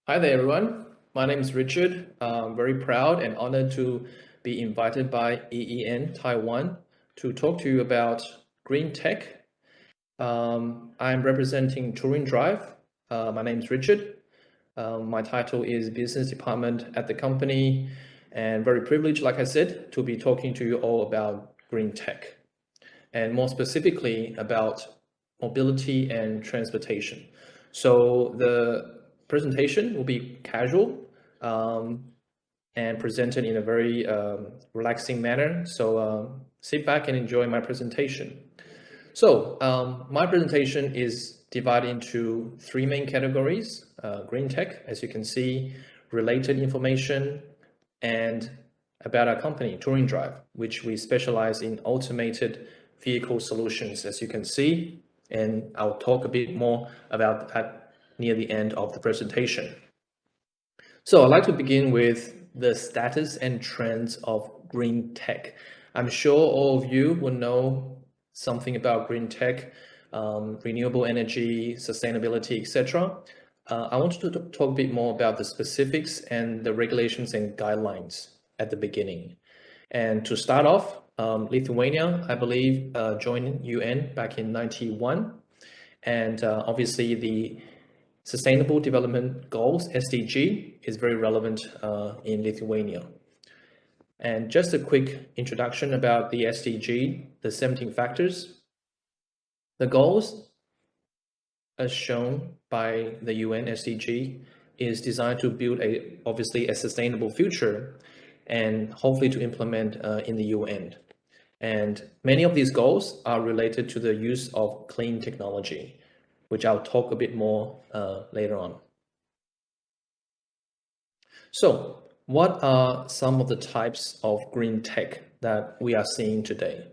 Hi there, everyone. My name is Richard. I'm very proud and honored to be invited by EEN Taiwan to talk to you about green tech. I'm representing Turing Drive. My name is Richard. My title is Business Department at the company, and very privileged, like I said, to be talking to you all about green tech, and more specifically about mobility and transportation. So the presentation will be casual and presented in a very relaxing manner. So sit back and enjoy my presentation. So my presentation is divided into three main categories: green tech, as you can see, related information, and about our company, Touring Drive, which we specialize in automated vehicle solutions, as you can see. And I'll talk a bit more about that near the end of the presentation. So I'd like to begin with the status and trends of green tech. I'm sure all of you will know something about green tech, renewable energy, sustainability, etc. I want to talk a bit more about the specifics and the regulations and guidelines at the beginning. And to start off, Lithuania, I believe, joined UN back in 91. And obviously the Sustainable Development Goals, SDG, is very relevant in Lithuania. And just a quick introduction about the SDG, the 17 factors. The goals, as shown by the UN SDG, is designed to build obviously a sustainable future and hopefully to implement in the UN. And many of these goals are related to the use of clean technology, which I'll talk a bit more later on. So what are some of the types of green tech that we are seeing today?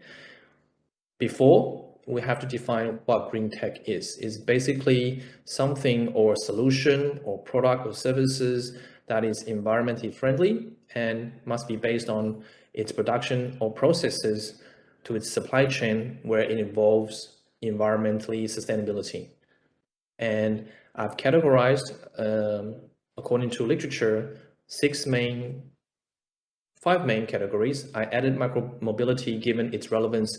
Before, we have to define what green tech is. It's basically something or solution or product or services that is environmentally friendly and must be based on its production or processes to its supply chain where it involves environmentally sustainability. And I've categorized, according to literature, five main categories. I added micromobility given its relevance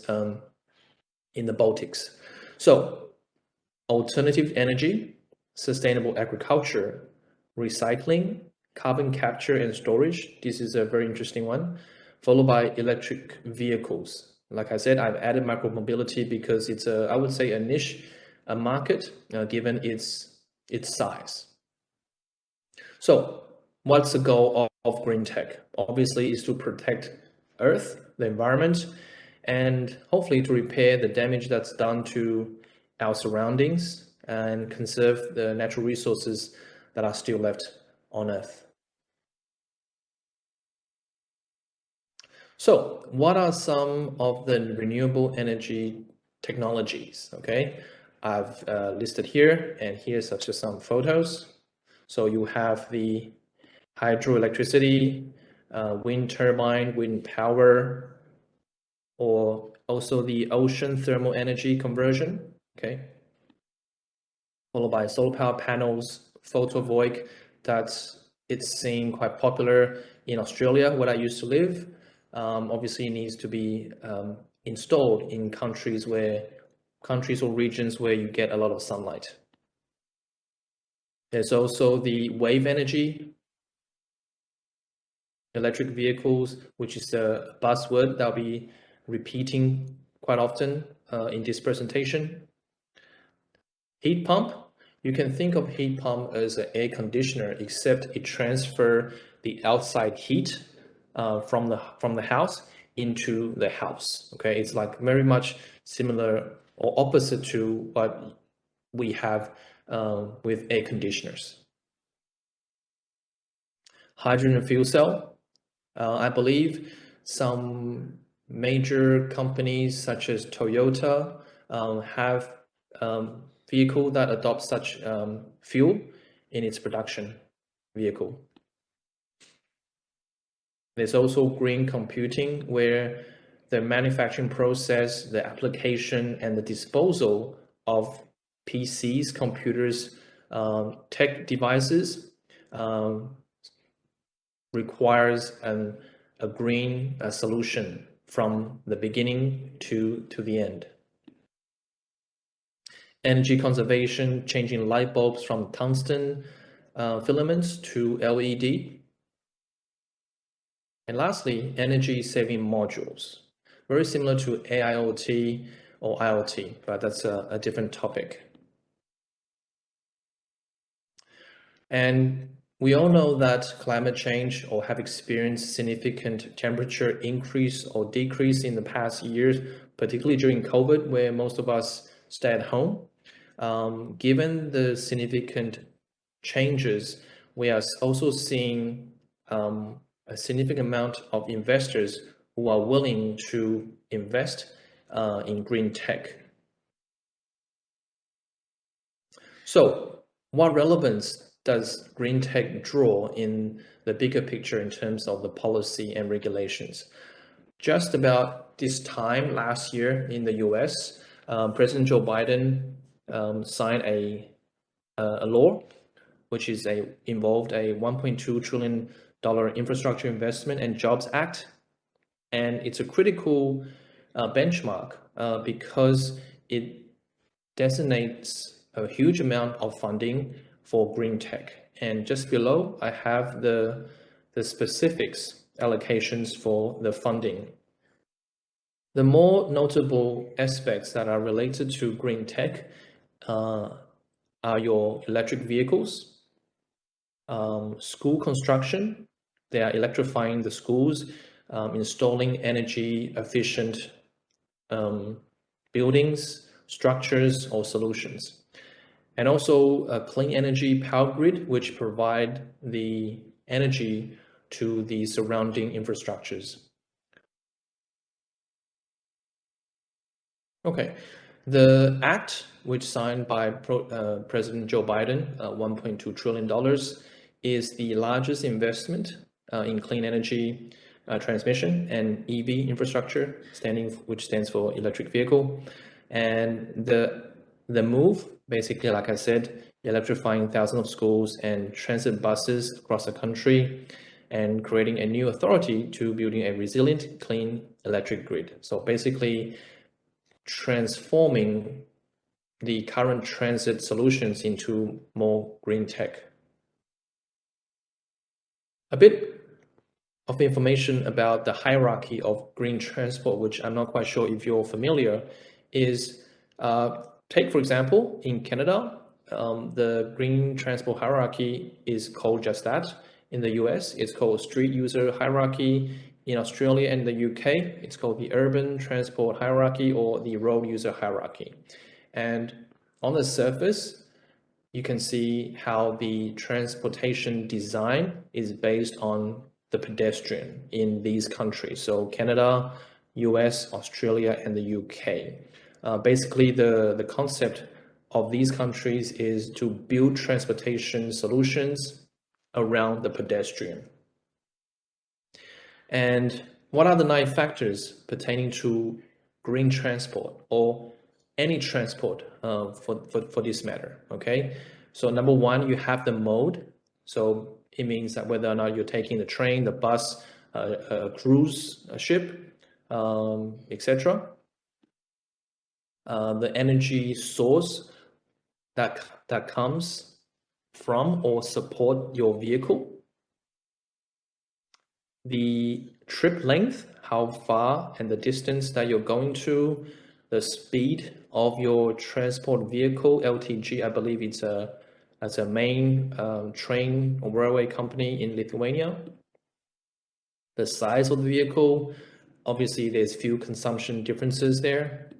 in the Baltics. So alternative energy, sustainable agriculture, recycling, carbon capture and storage. This is a very interesting one, followed by electric vehicles. Like I said, I've added micromobility because it's I would say a niche, a market, given its size. So what's the goal of green tech? Obviously is to protect Earth, the environment, and hopefully to repair the damage that's done to our surroundings and conserve the natural resources that are still left on Earth. So what are some of the renewable energy technologies? Okay, I've listed here, and here's just some photos. So you have the hydroelectricity, wind turbine, wind power, or also the ocean thermal energy conversion, okay? Followed by solar power panels, photovoltaic, it's seen quite popular in Australia, where I used to live. Obviously, it needs to be installed in countries or regions where you get a lot of sunlight. There's also the wave energy, electric vehicles, which is a buzzword that I'll be repeating quite often in this presentation. Heat pump, you can think of heat pump as an air conditioner, except it transfers the outside heat from the house into the house. Okay, it's like very much similar or opposite to what we have with air conditioners. Hydrogen fuel cell, I believe some major companies such as Toyota have vehicle that adopts such fuel in its production vehicle. There's also green computing, where the manufacturing process, the application, and the disposal of PCs, computers, tech devices requires a green solution from the beginning to the end. Energy conservation, changing light bulbs from tungsten filaments to LED. And lastly, energy saving modules, very similar to AIoT or IoT, but that's a different topic. And we all know that climate change or have experienced significant temperature increase or decrease in the past years, particularly during COVID, where most of us stay at home. Given the significant changes, we are also seeing a significant amount of investors who are willing to invest in green tech. So, what relevance does green tech draw in the bigger picture in terms of the policy and regulations? Just about this time last year in the US, President Joe Biden signed a law which is involved a $1.2 trillion Infrastructure Investment and Jobs Act. And it's a critical benchmark because it designates a huge amount of funding for green tech. And just below, I have the specifics allocations for the funding. The more notable aspects that are related to green tech are your electric vehicles, school construction. They are electrifying the schools, installing energy efficient buildings, structures, or solutions. And also a clean energy power grid, which provide the energy to the surrounding infrastructures. Okay, the act, which signed by President Joe Biden, $1.2 trillion, is the largest investment in clean energy transmission and EV infrastructure, which stands for electric vehicle. And the move, basically, like I said, electrifying thousands of schools and transit buses across the country, and creating a new authority to building a resilient, clean electric grid. So basically, transforming the current transit solutions into more green tech. A bit of information about the hierarchy of green transport, which I'm not quite sure if you're familiar, is take, for example, in Canada, the green transport hierarchy is called just that. In the US, it's called street user hierarchy. In Australia and the UK, it's called the urban transport hierarchy or the road user hierarchy. And on the surface, you can see how the transportation design is based on the pedestrian in these countries. So Canada, US, Australia, and the UK. Basically, the concept of these countries is to build transportation solutions around the pedestrian. And what are the 9 factors pertaining to green transport or any transport for this matter? Okay, so number 1, you have the mode. So it means that whether or not you're taking the train, the bus, a cruise, a ship, etc. The energy source that comes from or support your vehicle. The trip length, how far and the distance that you're going to, the speed of your transport vehicle, LTG, I believe it's a main train or railway company in Lithuania. The size of the vehicle, obviously there's few consumption differences there.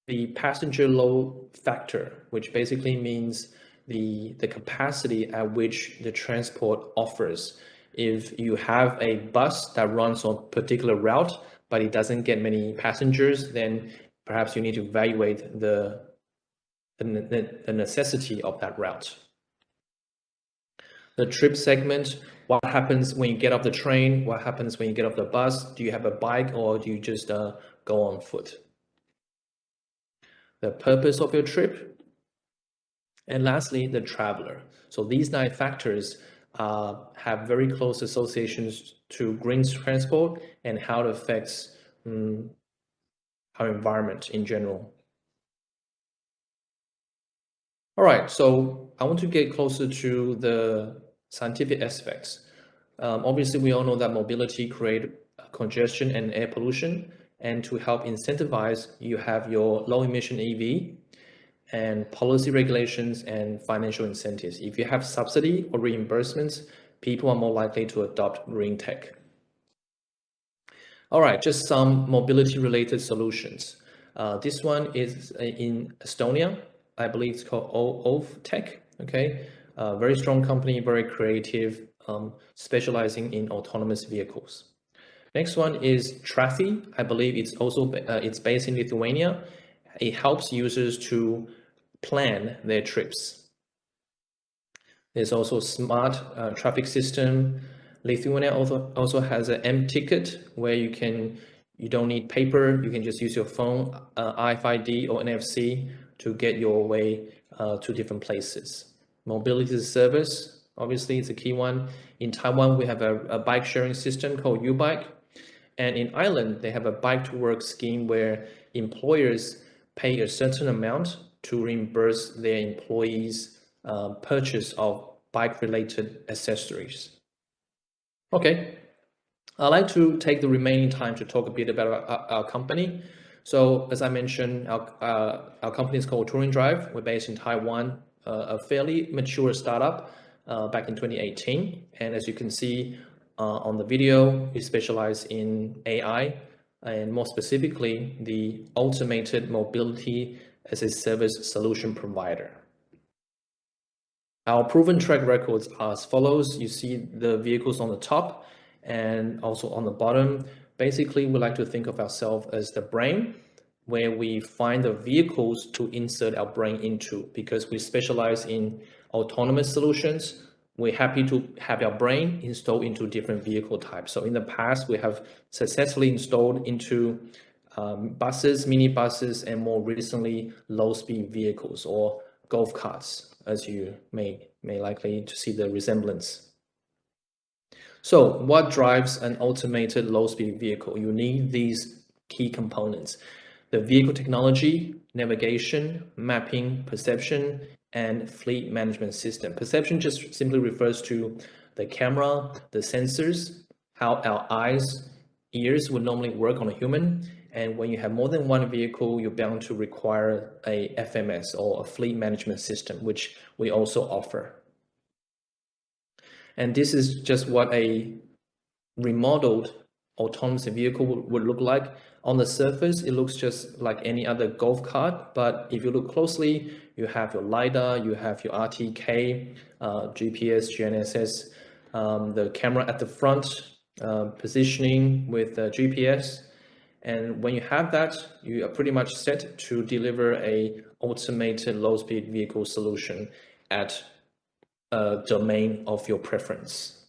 The passenger load factor, which basically means the capacity at which the transport offers. If you have a bus that runs on a particular route, but it doesn't get many passengers, then perhaps you need to evaluate the necessity of that route. The trip segment, what happens when you get off the train? What happens when you get off the bus? Do you have a bike or do you just go on foot? The purpose of your trip, And lastly, the traveler. So these 9 factors have very close associations to green transport and how it affects our environment in general. All right, so I want to get closer to the scientific aspects. Obviously, we all know that mobility creates congestion and air pollution. And to help incentivize, you have your low emission EV and policy regulations and financial incentives. If you have subsidy or reimbursements, people are more likely to adopt green tech. All right, just some mobility related solutions. This one is in Estonia. I believe it's called OV Tech. Okay, very strong company, very creative, specializing in autonomous vehicles. Next one is Trafi. I believe it's also it's based in Lithuania. It helps users to plan their trips. There's also smart traffic system. Lithuania also has an M ticket where you don't need paper. You can just use your phone, RFID or NFC to get your way to different places. Mobility as a service, obviously, it's a key one. In Taiwan, we have a bike sharing system called U-Bike. And in Ireland, they have a bike to work scheme where employers pay a certain amount to reimburse their employees' purchase of bike related accessories. Okay, I'd like to take the remaining time to talk a bit about our company. So as I mentioned, our company is called Touring Drive. We're based in Taiwan, a fairly mature startup back in 2018. And as you can see on the video, we specialize in AI and more specifically, the automated mobility as a service solution provider. Our proven track records are as follows. You see the vehicles on the top and also on the bottom. Basically, we like to think of ourselves as the brain, where we find the vehicles to insert our brain into. Because we specialize in autonomous solutions, we're happy to have our brain installed into different vehicle types. So in the past, we have successfully installed into buses, minibuses, and more recently, low-speed vehicles or golf carts, as you may likely to see the resemblance. So what drives an automated low-speed vehicle? You need these key components: the vehicle technology, navigation, mapping, perception, and fleet management system. Perception just simply refers to the camera, the sensors, how our eyes, ears would normally work on a human. And when you have more than one vehicle, you're bound to require a FMS or a fleet management system, which we also offer. And this is just what a remodeled autonomous vehicle would look like. On the surface, it looks just like any other golf cart, but if you look closely, you have your LiDAR, you have your RTK, GPS, GNSS, the camera at the front, positioning with GPS. And when you have that, you are pretty much set to deliver a automated low-speed vehicle solution at a domain of your preference.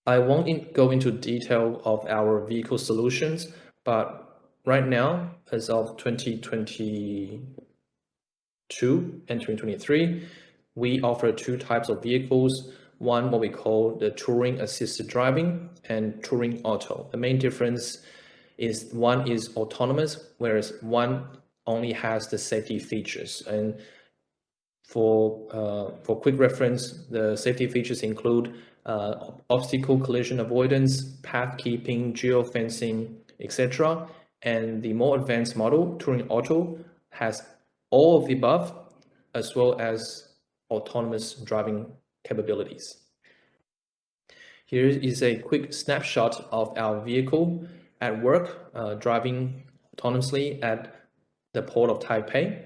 I won't go into detail of our vehicle solutions, but right now, as of 2022 and 2023, we offer 2 types of vehicles. One, what we call the Touring Assisted Driving and Touring Auto. The main difference is one is autonomous, whereas one only has the safety features. And for quick reference, the safety features include obstacle collision avoidance, path keeping, geofencing, etc. And the more advanced model, Touring Auto, has all of the above, as well as autonomous driving capabilities. Here is a quick snapshot of our vehicle at work, driving autonomously at the port of Taipei.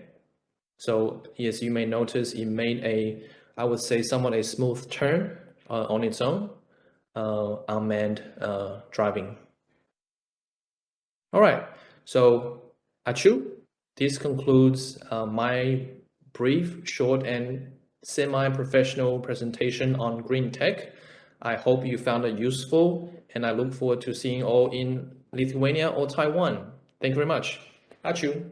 So as you may notice, it made I would say, somewhat a smooth turn on its own, unmanned driving. All right, so Achu, this concludes my brief, short, and semi-professional presentation on green tech. I hope you found it useful, and I look forward to seeing you all in Lithuania or Taiwan. Thank you very much. Achu.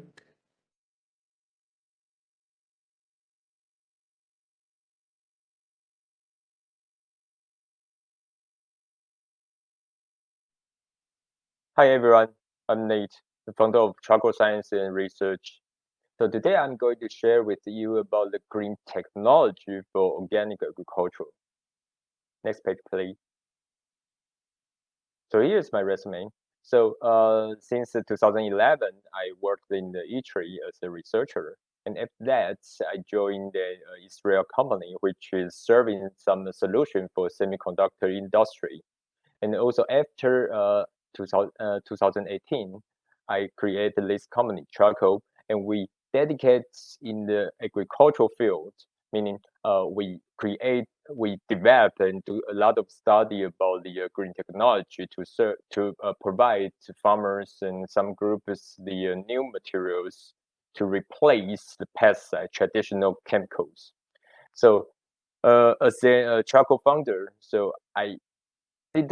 Hi everyone, I'm Nate, the founder of Charco Science and Research. So today I'm going to share with you about the green technology for organic agriculture. Next page, please. So here's my resume. So since 2011, I worked in the E-Tree as a researcher. And after that, I joined the Israel company, which is serving some solution for semiconductor industry. And also after 2018, I created this company, Charco, and we dedicate in the agricultural field, meaning we develop and do a lot of study about the green technology to provide to farmers and some groups the new materials to replace the pesticide, traditional chemicals. So as a Charco founder, so I lead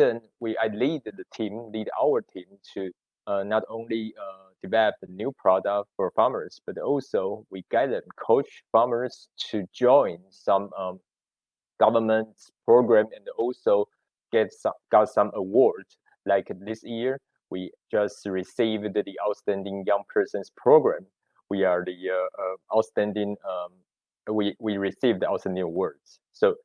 our team to not only develop a new product for farmers, but also we guide and coach farmers to join some government program and also got some awards. Like this year, we just received the Outstanding Young Persons Program. We are the outstanding. We received the outstanding awards. So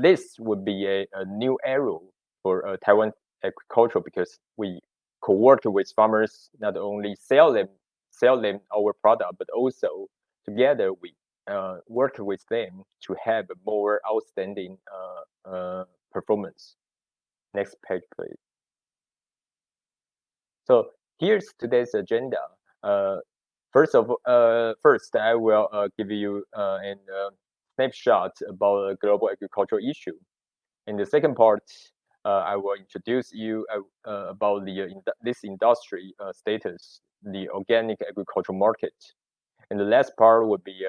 this would be a new era for Taiwan agriculture because we co-work with farmers, not only sell them our product, but also together we work with them to have a more outstanding performance. Next page, please. So here's today's agenda. First, I will give you a snapshot about a global agricultural issue. In the second part, I will introduce you about this industry status, the organic agricultural market. And the last part would be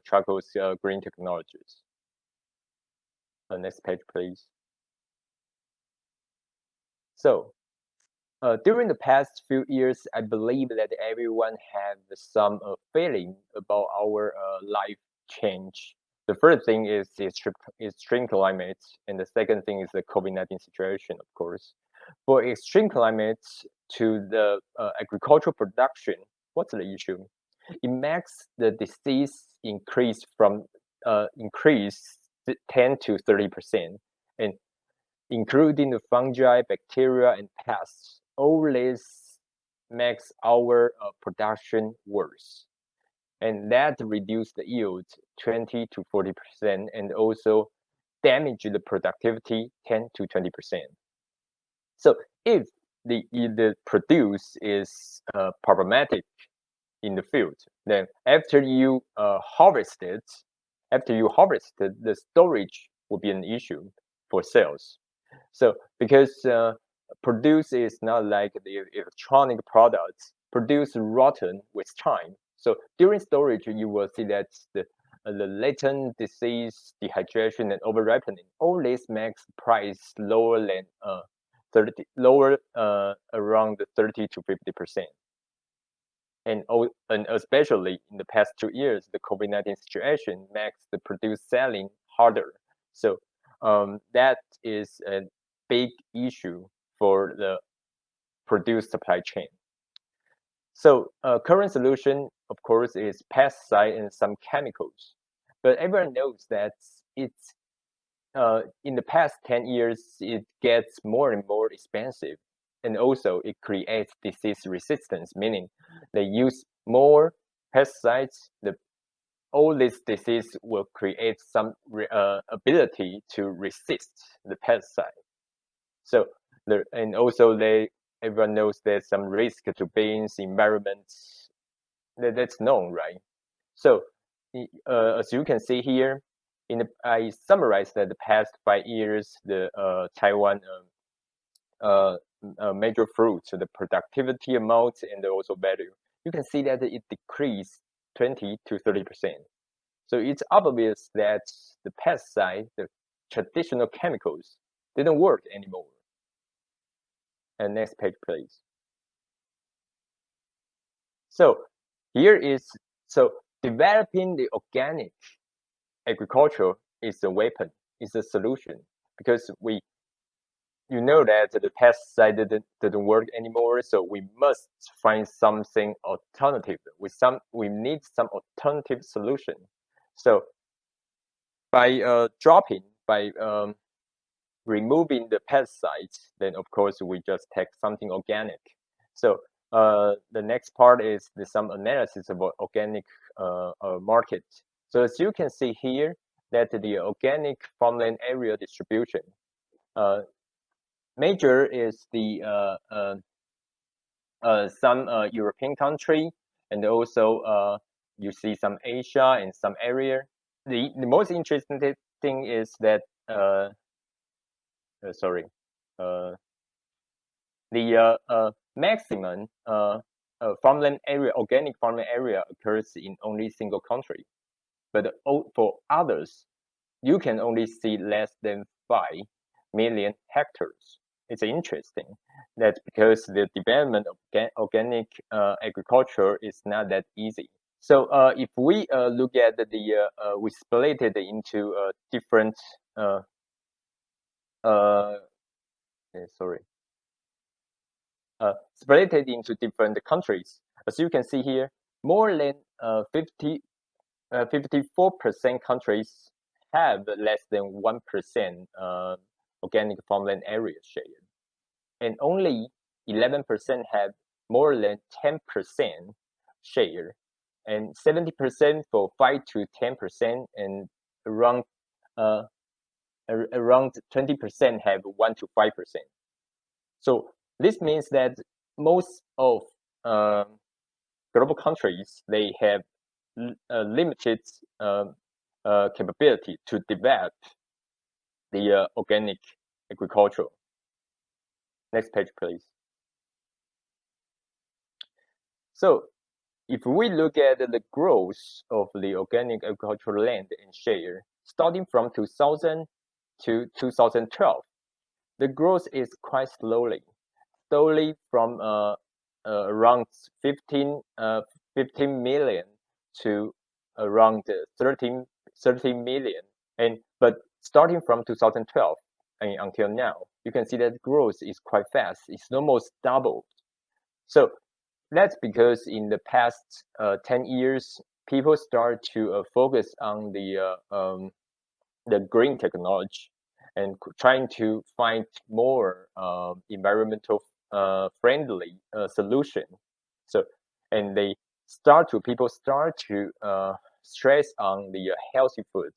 Charco's green technologies. Next page, please. So during the past few years, I believe that everyone has some feeling about our life change. The first thing is extreme climate, and the second thing is the COVID-19 situation, of course. For extreme climate to the agricultural production, what's the issue? It makes the disease increase 10 to 30%, and including the fungi, bacteria, and pests. All this makes our production worse. And that reduces the yield 20 to 40% and also damage the productivity 10 to 20%. So if the produce is problematic in the field, then after you harvest it, the storage will be an issue for sales. So because produce is not like the electronic products, produce rotten with time. So during storage, you will see that the latent disease, dehydration, and over ripening, all this makes price lower than around 30 to 50%. And especially in the past 2 years, the COVID-19 situation makes the produce selling harder. So that is a big issue for the produce supply chain. So current solution, of course, is pesticide and some chemicals. But everyone knows that it's in the past 10 years, it gets more and more expensive. And also it creates disease resistance, meaning they use more pesticides. All this disease will create some ability to resist the pesticide. So everyone knows there's some risk to beings, environments. That's known, right? So as you can see here, I summarized that the past 5 years, the Taiwan major fruits, the productivity amount and also value. You can see that it decreased 20 to 30%. So it's obvious that the pesticide, the traditional chemicals, didn't work anymore. And next page, please. So developing the organic agriculture is a weapon, is a solution, because you know that the pesticide didn't work anymore, so we must find something alternative. We need some alternative solution. So by removing the pesticides, then of course we just take something organic. So the next part is some analysis about organic market. So as you can see here, that the organic farmland area distribution, major is the some European country, and also you see some Asia and some area. The most interesting thing is that the maximum farmland area, organic farmland area occurs in only single country, but for others, you can only see less than 5 million hectares. It's interesting. That's because the development of organic agriculture is not that easy. So if we look at we split it into different split it into different countries. As you can see here, more than 54% countries have less than 1% organic farmland area share, and only 11% have more than 10% share, and 70% for 5 to 10%, and around 20% have 1 to 5%. So this means that most of global countries, they have limited capability to develop the organic agriculture. Next page, please. So if we look at the growth of the organic agricultural land and share, starting from 2000 to 2012, the growth is quite slowly from around 15 million to around 13 million. But starting from 2012 and until now, you can see that growth is quite fast. It's almost doubled. So that's because in the past 10 years, people start to focus on the green technology and trying to find more environmental friendly solution. So, and people start to stress on the healthy food,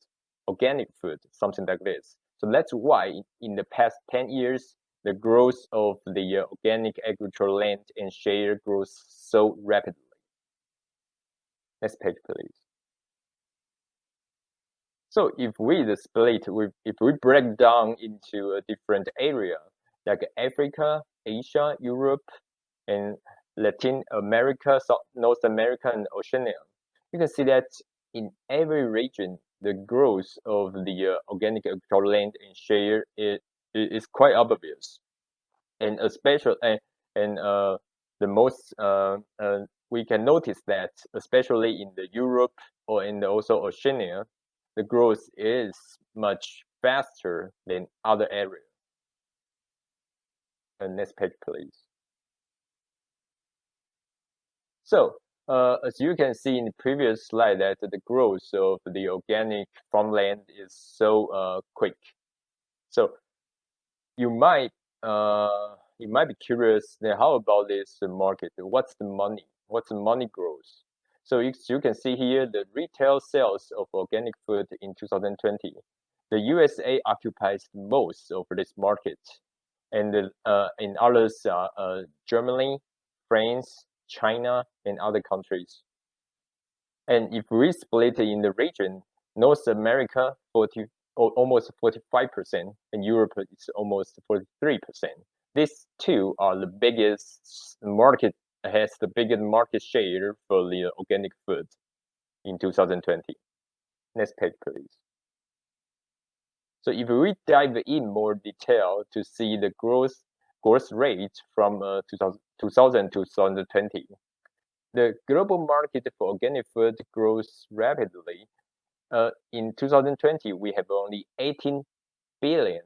organic food, something like this. So that's why in the past 10 years, the growth of the organic agricultural land and share grows so rapidly. Next page, please. So if we if we break down into a different area, like Africa, Asia, Europe, and Latin America, North America, and Oceania, you can see that in every region, the growth of the organic agricultural land and share is quite obvious, and especially the most we can notice that especially in the Europe or in the also Oceania, the growth is much faster than other areas. Next page, please. So as you can see in the previous slide, that the growth of the organic farmland is so quick. So you might be curious, then how about this market? What's the money? What's the money growth? So you can see here the retail sales of organic food in 2020. The USA occupies most of this market, and in others are Germany, France, China, and other countries. And if we split it in the region, North America almost 45%, and Europe is almost 43%. These two are the biggest market, has the biggest market share for the organic food in 2020. Next page, please. So if we dive in more detail to see the growth rate from 2000 to 2020, the global market for organic food grows rapidly. In 2020, we have only 18 billion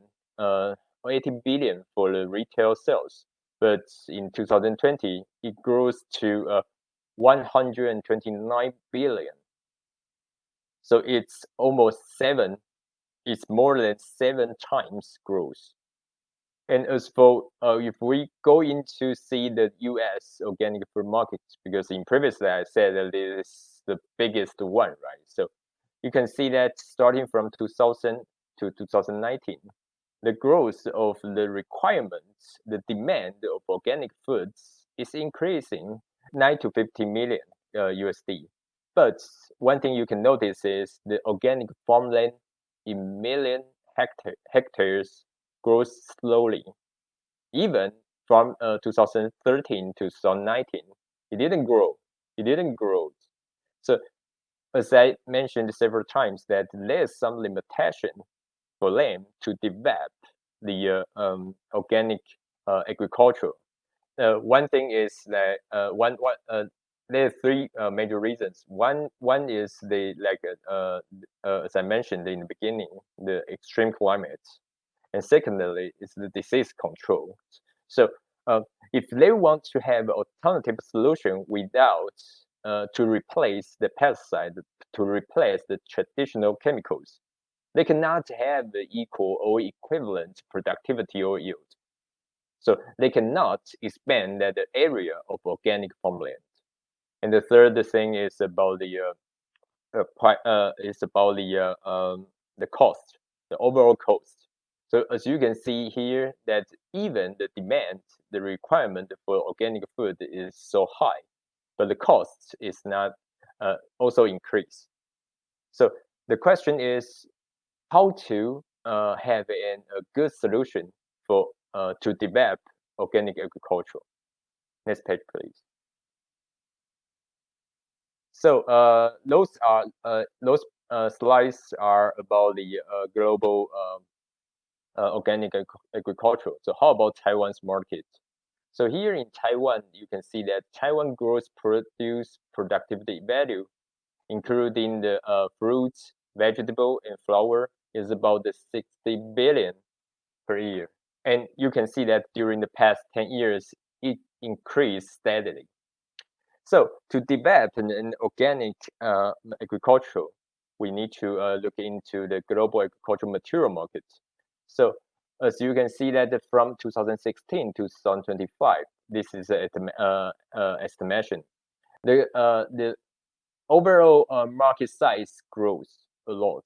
80 billion for the retail sales, but in 2020 it grows to 129 billion. So it's more than 7 times growth. And as for if we go into see the U.S. organic food market, because in previously I said that it is the biggest one, right? So you can see that starting from 2000 to 2019, the growth of the requirements, the demand of organic foods is increasing 9 to 50 million USD. But one thing you can notice is the organic farmland in million hectares grows slowly. Even from 2013 to 2019, it didn't grow. It didn't grow. So as I mentioned several times, that there's some limitation for them to develop the organic agriculture. One thing is that there are three major reasons. One is the as I mentioned in the beginning, the extreme climate, and secondly is the disease control. So if they want to have alternative solution without to replace the pesticide, to replace the traditional chemicals, they cannot have the equal or equivalent productivity or yield. So they cannot expand that area of organic farmland. And the third thing is about the cost, the overall cost. So as you can see here, that even the demand, the requirement for organic food is so high, but the cost is not also increased. So the question is how to have a good solution for to develop organic agriculture. Next page, please. So those slides are about the global organic agriculture. So how about Taiwan's market? So here in Taiwan, you can see that Taiwan gross produce productivity value, including the fruits, vegetable, and flower, is about the 60 billion per year. And you can see that during the past 10 years, it increased steadily. So to develop an organic agriculture, we need to look into the global agricultural material market. So as you can see that from 2016 to 2025, this is an estimation. The overall market size grows a lot.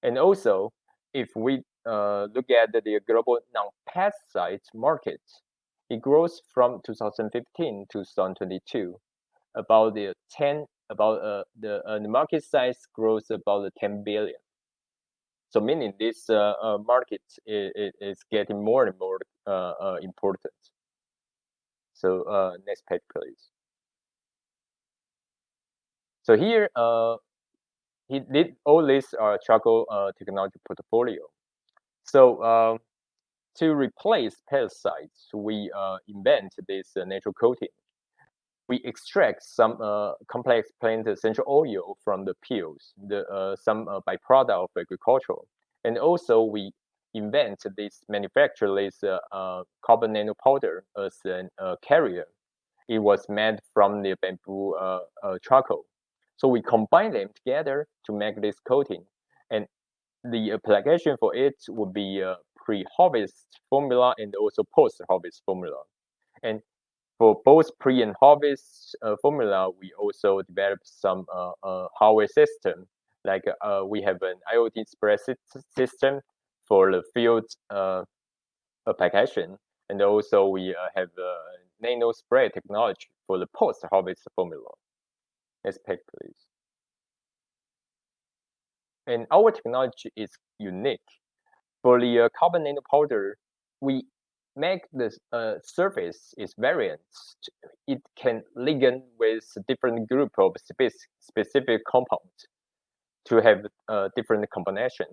And also, if we look at the global non-pesticide market, it grows from 2015 to 2022 about the market size grows about 10 billion. So meaning this market is getting more and more important. So next page, please. So here, he did all this Charco technology portfolio. So to replace pesticides, we invent this natural coating. We extract some complex plant essential oil from the peels, some byproduct of agriculture, and also we invent this manufacture this carbon nanopowder as a carrier. It was made from the bamboo charcoal. So we combine them together to make this coating, and the application for it would be pre-harvest formula and also post-harvest formula. And for both pre and harvest formula, we also developed some hardware system. Like we have an IoT spread system for the field application, and also we have nano spray technology for the post-harvest formula. Next page, please. And our technology is unique. For the carbon nanopowder, we make the surface is variant. It can ligand with different group of specific compounds to have different combination,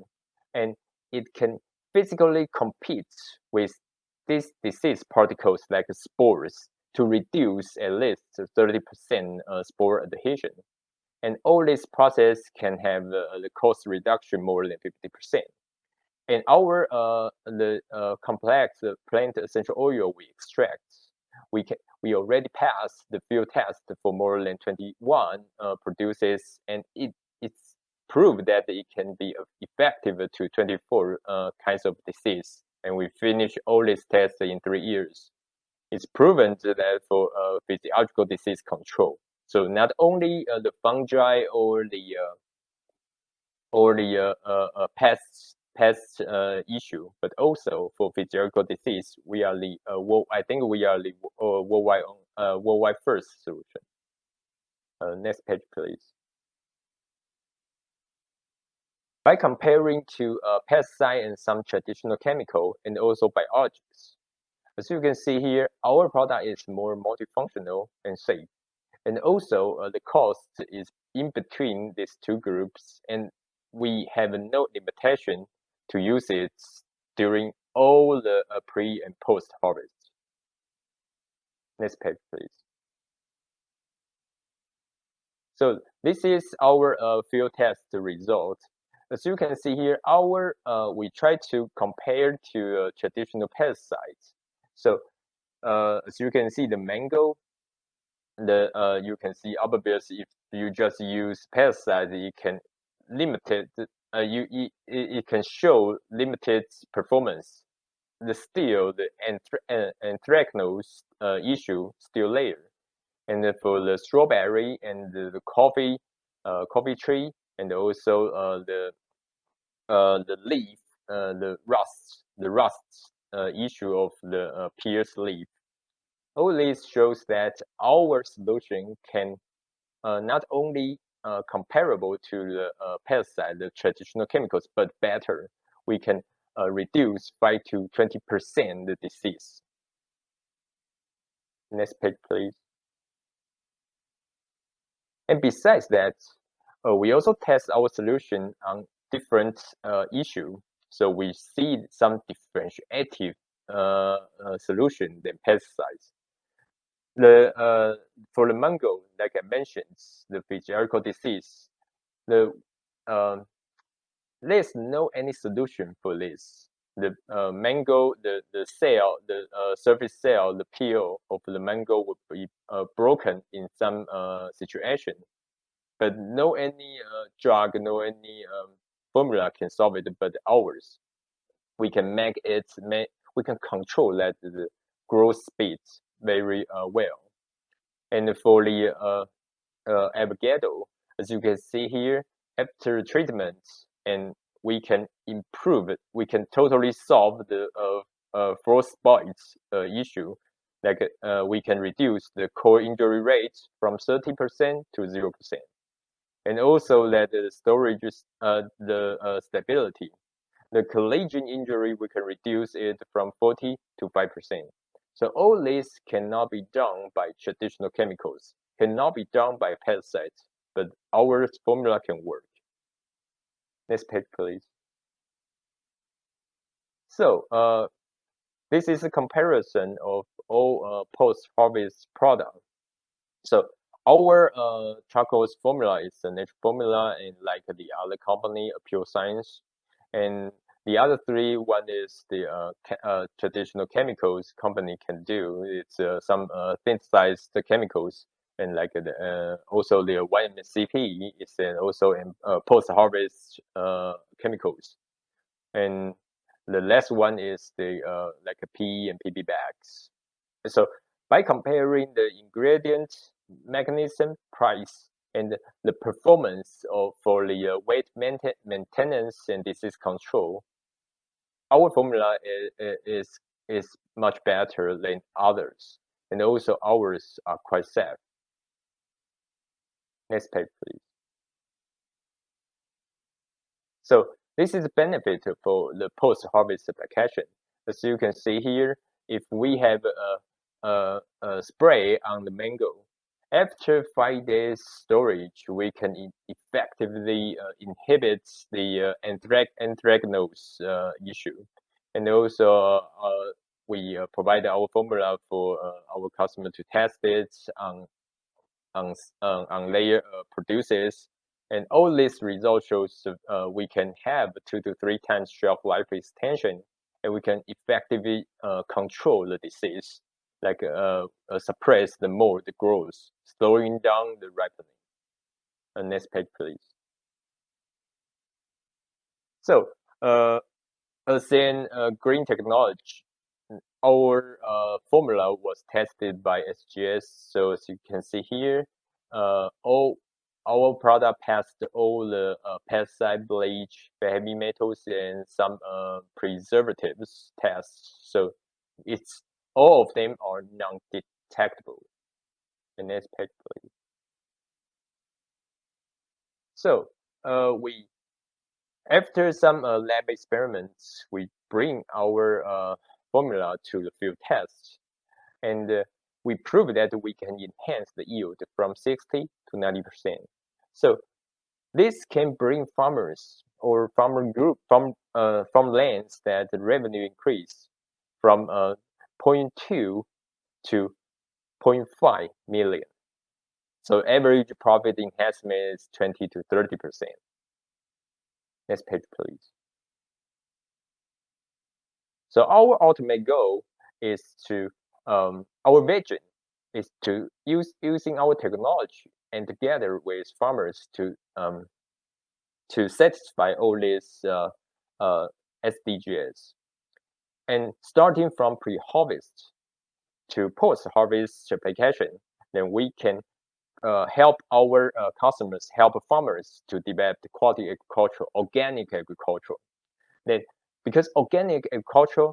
and it can physically compete with these disease particles like spores to reduce at least 30% spore adhesion. And all this process can have the cost reduction more than 50%. and our complex plant essential oil we extract, we already passed the field test for more than 21 produces, and it's proved that it can be effective to 24 kinds of disease, and we finish all these tests in 3 years. It's proven that for physiological disease control. So not only the fungi or the pest issue, but also for physiological disease, we are the I think we are the worldwide first solution. Next page, please. By comparing to pesticide and some traditional chemical and also biologics, as you can see here, our product is more multifunctional and safe. And also the cost is in between these two groups, and we have no limitation to use it during all the pre and post harvest. Next page, please. So this is our field test result. As you can see here, we try to compare to traditional pesticides. So as you can see, the mango, you can see upper bills. If you just use pesticides, it can limited. It can show limited performance. The anthracnose issue still there. And for the strawberry and the coffee tree, and also the leaf, the rust issue of the pierced leaf. All this shows that our solution can not only comparable to the pesticide, the traditional chemicals, but better. We can reduce 5 to 20% the disease. Next page, please. And besides that, we also test our solution on different issues. So we see some differentiative solution than pesticides. For the mango, like I mentioned, the physiological disease, there's no any solution for this. The mango, the cell, the surface cell, the peel of the mango would be broken in some situation, but no any drug, no any formula can solve it. But ours, we can make it. We can control that the growth speed very well. And for the avocado, as you can see here, after treatment, and we can improve it. We can totally solve the frostbite issue. Like we can reduce the core injury rate from 30% to 0%, and also that the storage, the stability, the collision injury, we can reduce it from 40 to 5%. So all this cannot be done by traditional chemicals, cannot be done by pesticides, but our formula can work. Next page, please. So this is a comparison of all post-harvest products. So our Charco's formula is a natural formula, and like the other company, Pure Science, and the other three, one is the traditional chemicals company can do. It's some synthesized chemicals, and like also the YMCP is also in post-harvest chemicals. And the last one is the like a PE and PP bags. So by comparing the ingredient, mechanism, price, and the performance for the weight maintenance and disease control, our formula is much better than others, and also ours are quite safe. Next page, please. So this is a benefit for the post-harvest application. As you can see here, if we have a spray on the mango, after 5 days storage, we can effectively inhibit the anthracnose issue. And also, we provide our formula for our customer to test it on their produces. And all these results shows we can have 2 to 3 times shelf life extension, and we can effectively control the disease, like suppress the mold growth, slowing down the ripening. Next page, please. So, as in green technology, our formula was tested by SGS. So as you can see here, all our product passed all the pesticide, bleach, heavy metals, and some preservatives tests. So it's all of them are non-detectable. The next page, please. So after some lab experiments, we bring our formula to the field test, and we prove that we can enhance the yield from 60 to 90%. So this can bring farmers or farmer group from lands that the revenue increase from 0.2 to 0.5 million. So average profit enhancement is 20 to 30%. Next page, please. So our ultimate goal is to our vision is to using our technology and together with farmers to satisfy all these SDGs, and starting from pre-harvest to post-harvest application, then we can help our customers, help farmers to develop the quality agriculture, organic agriculture. Then, because organic agriculture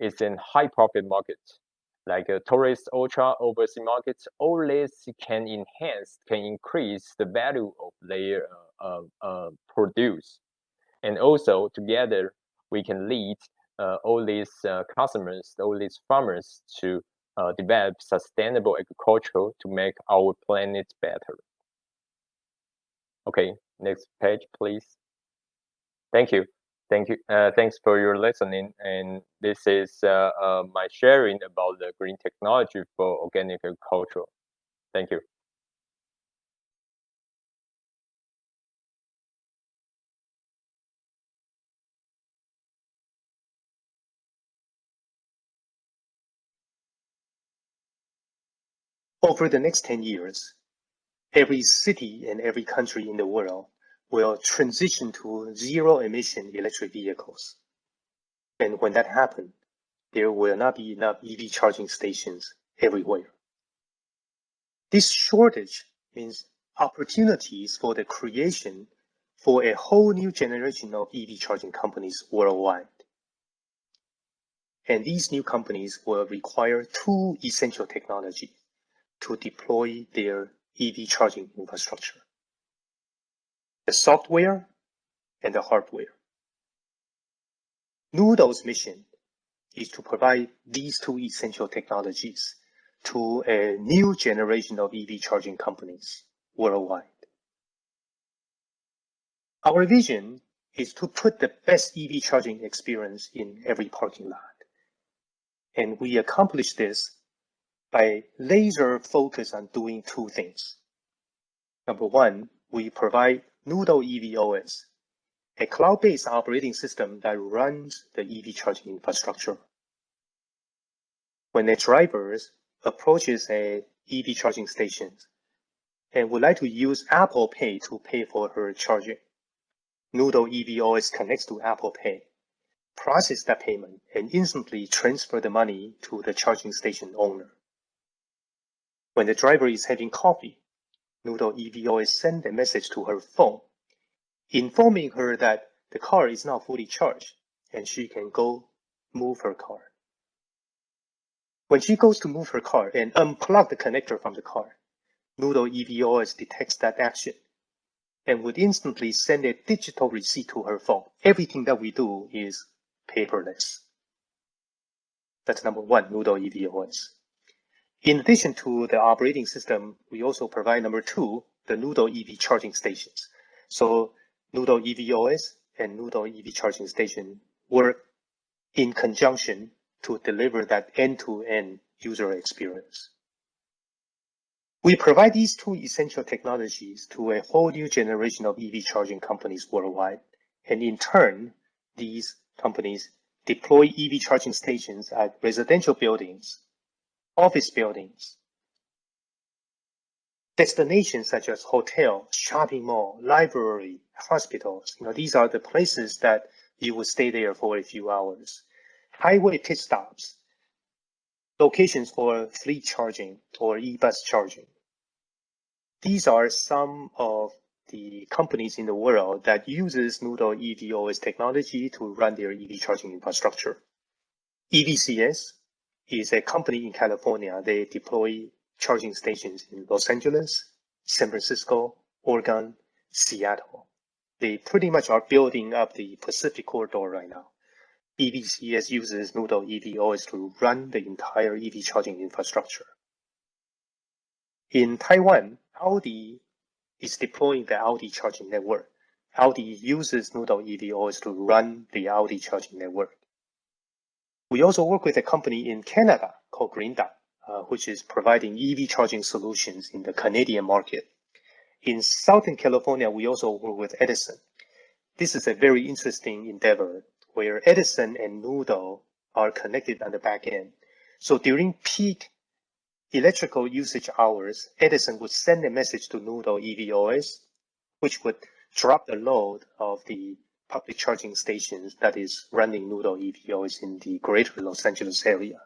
is in high profit market, like tourist, ultra, overseas markets, all this can increase the value of their produce. And also together, we can lead all these customers, all these farmers to develop sustainable agriculture to make our planet better. Okay, next page, please. Thank you. Thank you. Thanks for your listening. And this is my sharing about the green technology for organic agriculture. Thank you. Over the next 10 years, every city and every country in the world will transition to zero-emission electric vehicles. And when that happens, there will not be enough EV charging stations everywhere. This shortage means opportunities for the creation for a whole new generation of EV charging companies worldwide. And these new companies will require two essential technologies to deploy their EV charging infrastructure: the software and the hardware. Noodoe's mission is to provide these two essential technologies to a new generation of EV charging companies worldwide. Our vision is to put the best EV charging experience in every parking lot. And we accomplish this by laser focus on doing two things. Number one, we provide Noodoe EV OS, a cloud-based operating system that runs the EV charging infrastructure. When a driver approaches a EV charging station and would like to use Apple Pay to pay for her charging, Noodoe EV OS connects to Apple Pay, process that payment, and instantly transfer the money to the charging station owner. When the driver is having coffee, Noodoe EV OS sends a message to her phone, informing her that the car is now fully charged and she can go move her car. When she goes to move her car and unplug the connector from the car, Noodoe EV OS detects that action and would instantly send a digital receipt to her phone. Everything that we do is paperless. That's number one, Noodoe EV OS. In addition to the operating system, we also provide number two, the Noodoe EV charging stations. So Noodoe EV OS and Noodoe EV charging station work in conjunction to deliver that end-to-end user experience. We provide these two essential technologies to a whole new generation of EV charging companies worldwide, and in turn, these companies deploy EV charging stations at residential buildings, office buildings, destinations such as hotels, shopping mall, library, hospitals. These are the places that you will stay there for a few hours. Highway pit stops, locations for fleet charging or e-bus charging. These are some of the companies in the world that uses Noodoe EV OS technology to run their EV charging infrastructure. EVCS is a company in California. They deploy charging stations in Los Angeles, San Francisco, Oregon, Seattle. They pretty much are building up the Pacific corridor right now. EVCS uses Noodoe EV OS to run the entire EV charging infrastructure. In Taiwan, Audi is deploying the Audi charging network. Audi uses Noodoe EV OS to run the Audi charging network. We also work with a company in Canada called Green Dot, which is providing EV charging solutions in the Canadian market. In Southern California, we also work with Edison. This is a very interesting endeavor where Edison and Noodoe are connected on the back end. So during peak electrical usage hours, Edison would send a message to Noodoe EV OS, which would drop the load of the public charging stations that is running Noodoe EV OS in the greater Los Angeles area,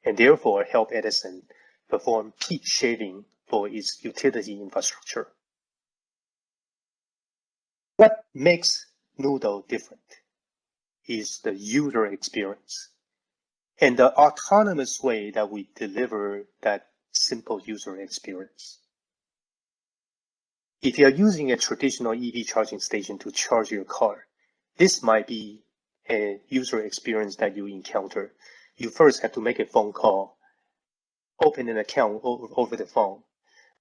and therefore help Edison perform peak shaving for its utility infrastructure. What makes Noodoe different is the user experience and the autonomous way that we deliver that simple user experience. If you're using a traditional EV charging station to charge your car, this might be a user experience that you encounter. You first have to make a phone call, open an account over the phone,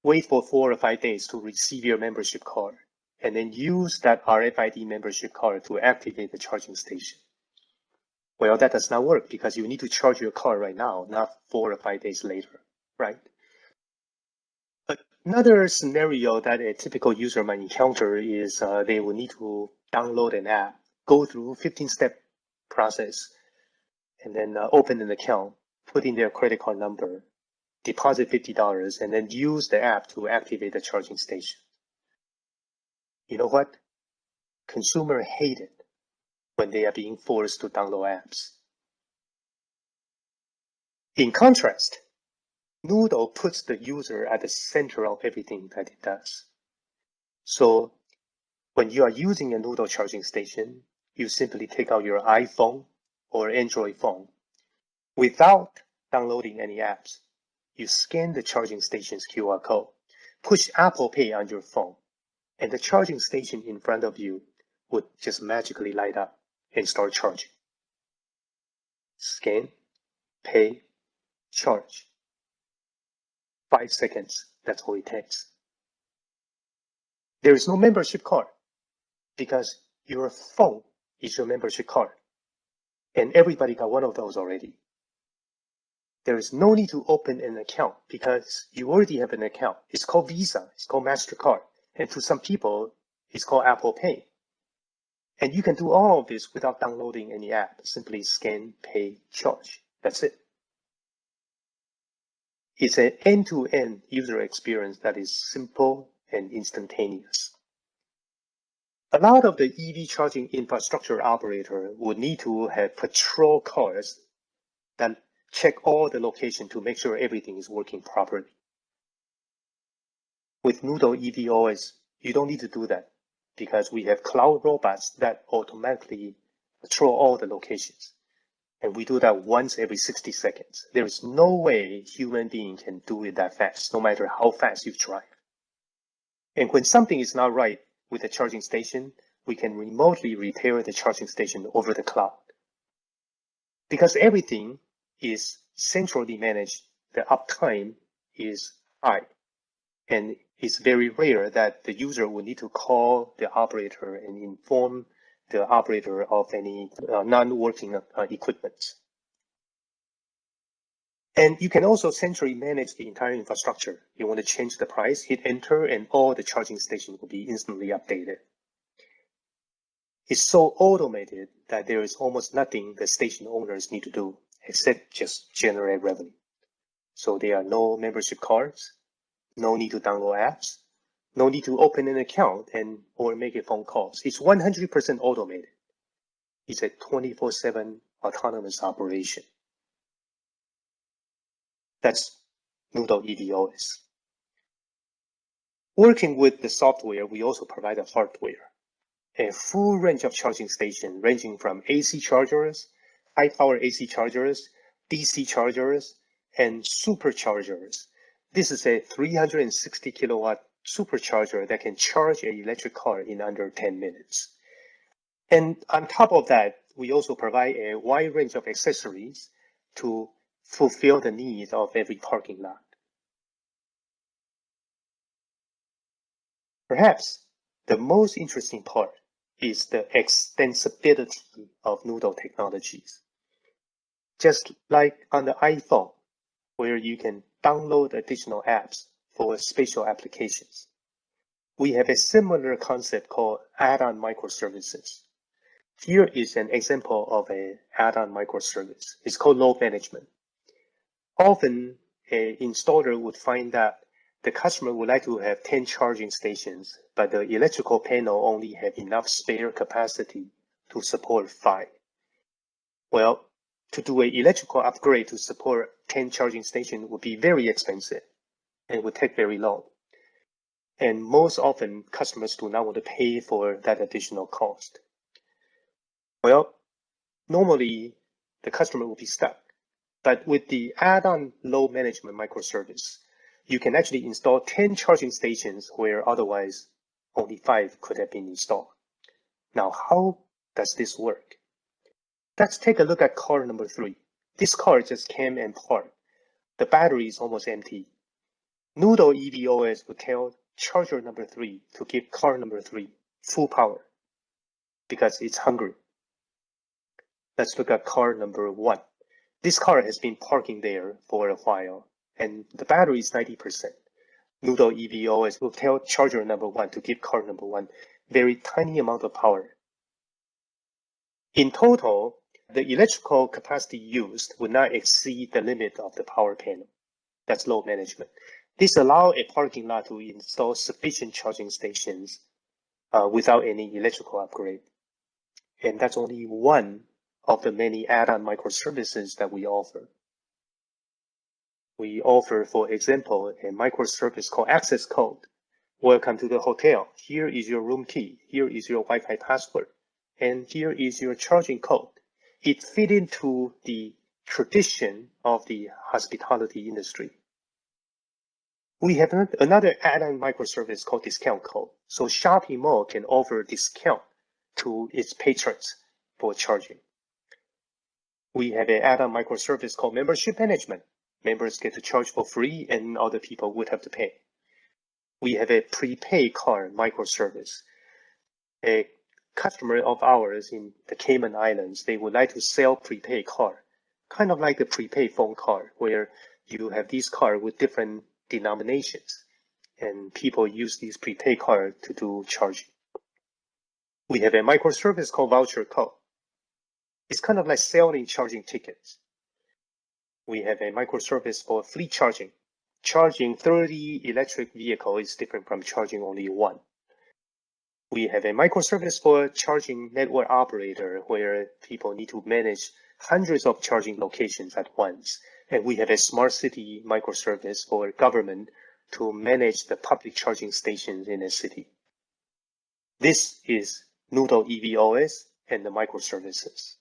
wait for 4 or 5 days to receive your membership card, and then use that RFID membership card to activate the charging station. Well, that does not work because you need to charge your car right now, not 4 or 5 days later, right? Another scenario that a typical user might encounter is they will need to download an app, go through 15-step process, and then open an account, put in their credit card number, deposit $50, and then use the app to activate the charging station. You know what? Consumers hate it when they are being forced to download apps. In contrast, Noodoe puts the user at the center of everything that it does. So when you are using a Noodoe charging station, you simply take out your iPhone or Android phone. Without downloading any apps, you scan the charging station's QR code, push Apple Pay on your phone, and the charging station in front of you would just magically light up and start charging. Scan, pay, charge. 5 seconds, that's all it takes. There is no membership card because your phone is your membership card, and everybody got one of those already. There is no need to open an account because you already have an account. It's called Visa, it's called MasterCard, and to some people, it's called Apple Pay. And you can do all of this without downloading any app. Simply scan, pay, charge. That's it. It's an end-to-end user experience that is simple and instantaneous. A lot of the EV charging infrastructure operator would need to have patrol cars that check all the location to make sure everything is working properly. With Noodoe EV OS, you don't need to do that because we have cloud robots that automatically patrol all the locations. And we do that once every 60 seconds. There is no way human being can do it that fast, no matter how fast you drive. And when something is not right with the charging station, we can remotely repair the charging station over the cloud. Because everything is centrally managed, the uptime is high. And it's very rare that the user will need to call the operator and inform the operator of any non-working equipment. And you can also centrally manage the entire infrastructure. You want to change the price, hit enter, and all the charging stations will be instantly updated. It's so automated that there is almost nothing the station owners need to do except just generate revenue. So there are no membership cards, no need to download apps, no need to open an account or make a phone calls. It's 100% automated. It's a 24/7 autonomous operation. That's Noodoe EV OS. Working with the software, we also provide the hardware. A full range of charging stations ranging from AC chargers, high power AC chargers, DC chargers, and superchargers. This is a 360 kilowatt supercharger that can charge an electric car in under 10 minutes. And on top of that, we also provide a wide range of accessories to fulfill the needs of every parking lot. Perhaps the most interesting part is the extensibility of Noodoe technologies. Just like on the iPhone, where you can download additional apps for special applications, we have a similar concept called add-on microservices. Here is an example of an add-on microservice. It's called load management. Often, an installer would find that the customer would like to have 10 charging stations, but the electrical panel only have enough spare capacity to support 5. Well, to do an electrical upgrade to support 10 charging stations would be very expensive and would take very long. And most often, customers do not want to pay for that additional cost. Well, normally, the customer will be stuck. But with the add-on load management microservice, you can actually install 10 charging stations where otherwise only 5 could have been installed. Now, how does this work? Let's take a look at car number 3. This car just came and parked. The battery is almost empty. Noodoe EV OS would tell charger number 3 to give car number 3 full power because it's hungry. Let's look at car number 1. This car has been parking there for a while, and the battery is 90%. Noodoe EV OS will tell charger number 1 to give car number 1 very tiny amount of power. In total, the electrical capacity used would not exceed the limit of the power panel. That's load management. This allows a parking lot to install sufficient charging stations without any electrical upgrade. And that's only one of the many add-on microservices that we offer. We offer, for example, a microservice called access code. Welcome to the hotel. Here is your room key. Here is your Wi-Fi password. And here is your charging code. It fit into the tradition of the hospitality industry. We have another add-on microservice called discount code. So shopping mall can offer discount to its patrons for charging. We have an add-on microservice called membership management. Members get to charge for free and other people would have to pay. We have a prepaid card microservice. A customer of ours in the Cayman Islands, they would like to sell prepaid card, kind of like the prepaid phone card, where you have these cards with different denominations, and people use these prepaid cards to do charging. We have a microservice called voucher code. It's kind of like selling charging tickets. We have a microservice for fleet charging. Charging 30 electric vehicles is different from charging only 1. We have a microservice for charging network operator where people need to manage hundreds of charging locations at once. And we have a smart city microservice for government to manage the public charging stations in a city. This is Noodoe EV OS and the microservices.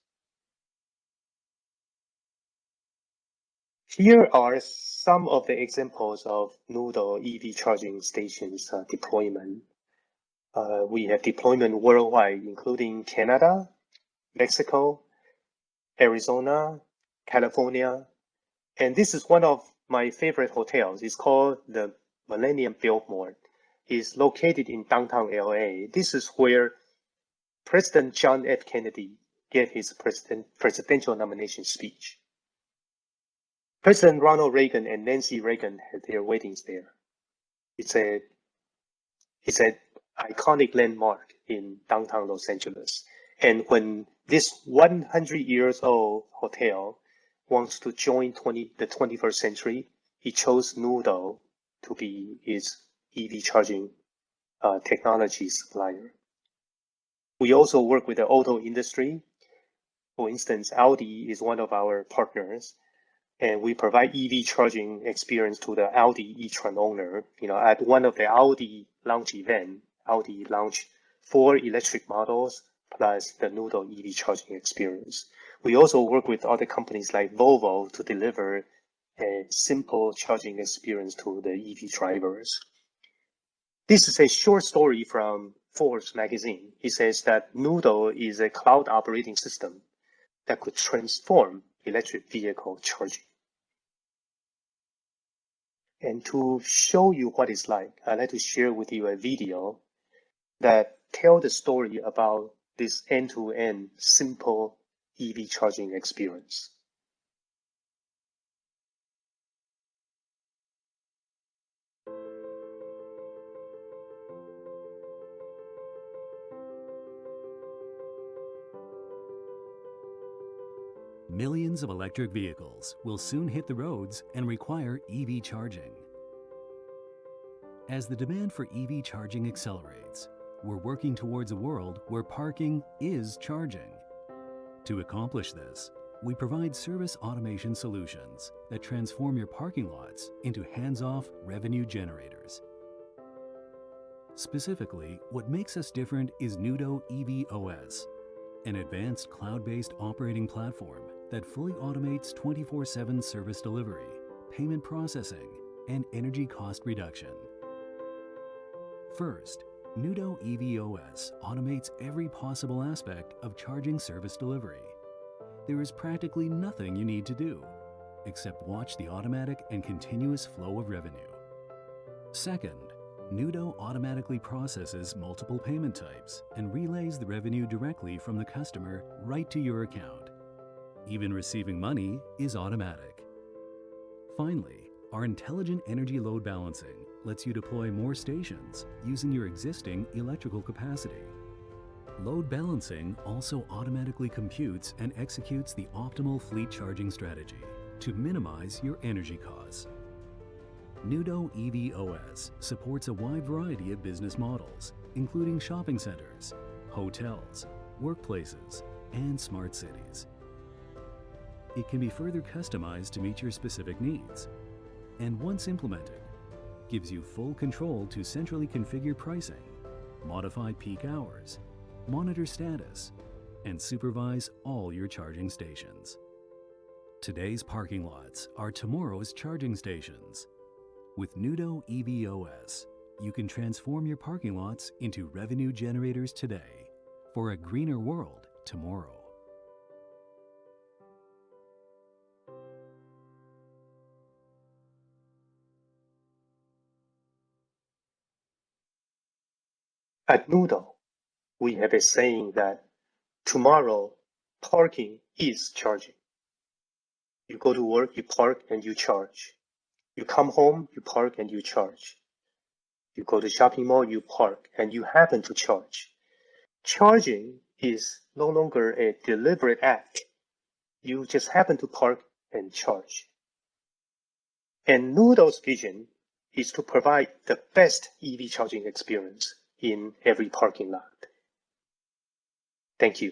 Here are some of the examples of Noodoe EV charging stations deployment. We have deployment worldwide, including Canada, Mexico, Arizona, California, and this is one of my favorite hotels. It's called the Millennium Biltmore. It's located in downtown LA. This is where President John F. Kennedy gave his presidential nomination speech. President Ronald Reagan and Nancy Reagan had their weddings there. It's an iconic landmark in downtown Los Angeles. And when this 100 years old hotel wants to join the 21st century, he chose Noodoe to be his EV charging technology supplier. We also work with the auto industry. For instance, Audi is one of our partners, and we provide EV charging experience to the Audi e-tron owner. At one of the Audi launch event, Audi launched 4 electric models plus the Noodoe EV charging experience. We also work with other companies like Volvo to deliver a simple charging experience to the EV drivers. This is a short story from Forbes magazine. It says that Noodoe is a cloud operating system that could transform electric vehicle charging. And to show you what it's like, I'd like to share with you a video that tells the story about this end-to-end simple EV charging experience. Millions of electric vehicles will soon hit the roads and require EV charging. As the demand for EV charging accelerates, we're working towards a world where parking is charging. To accomplish this, we provide service automation solutions that transform your parking lots into hands-off revenue generators. Specifically, what makes us different is Noodoe EV OS, an advanced cloud-based operating platform that fully automates 24/7 service delivery, payment processing, and energy cost reduction. First, Noodoe EV OS automates every possible aspect of charging service delivery. There is practically nothing you need to do, except watch the automatic and continuous flow of revenue. Second, Noodoe automatically processes multiple payment types and relays the revenue directly from the customer right to your account. Even receiving money is automatic. Finally, our intelligent energy load balancing lets you deploy more stations using your existing electrical capacity. Load balancing also automatically computes and executes the optimal fleet charging strategy to minimize your energy costs. Noodoe EV OS supports a wide variety of business models, including shopping centers, hotels, workplaces, and smart cities. It can be further customized to meet your specific needs, and once implemented, gives you full control to centrally configure pricing, modify peak hours, monitor status, and supervise all your charging stations. Today's parking lots are tomorrow's charging stations. With Noodoe EV OS, you can transform your parking lots into revenue generators today for a greener world tomorrow. At Noodoe, we have a saying that tomorrow, parking is charging. You go to work, you park, and you charge. You come home, you park, and you charge. You go to shopping mall, you park, and you happen to charge. Charging is no longer a deliberate act. You just happen to park and charge. And Noodoe's vision is to provide the best EV charging experience in every parking lot. Thank you.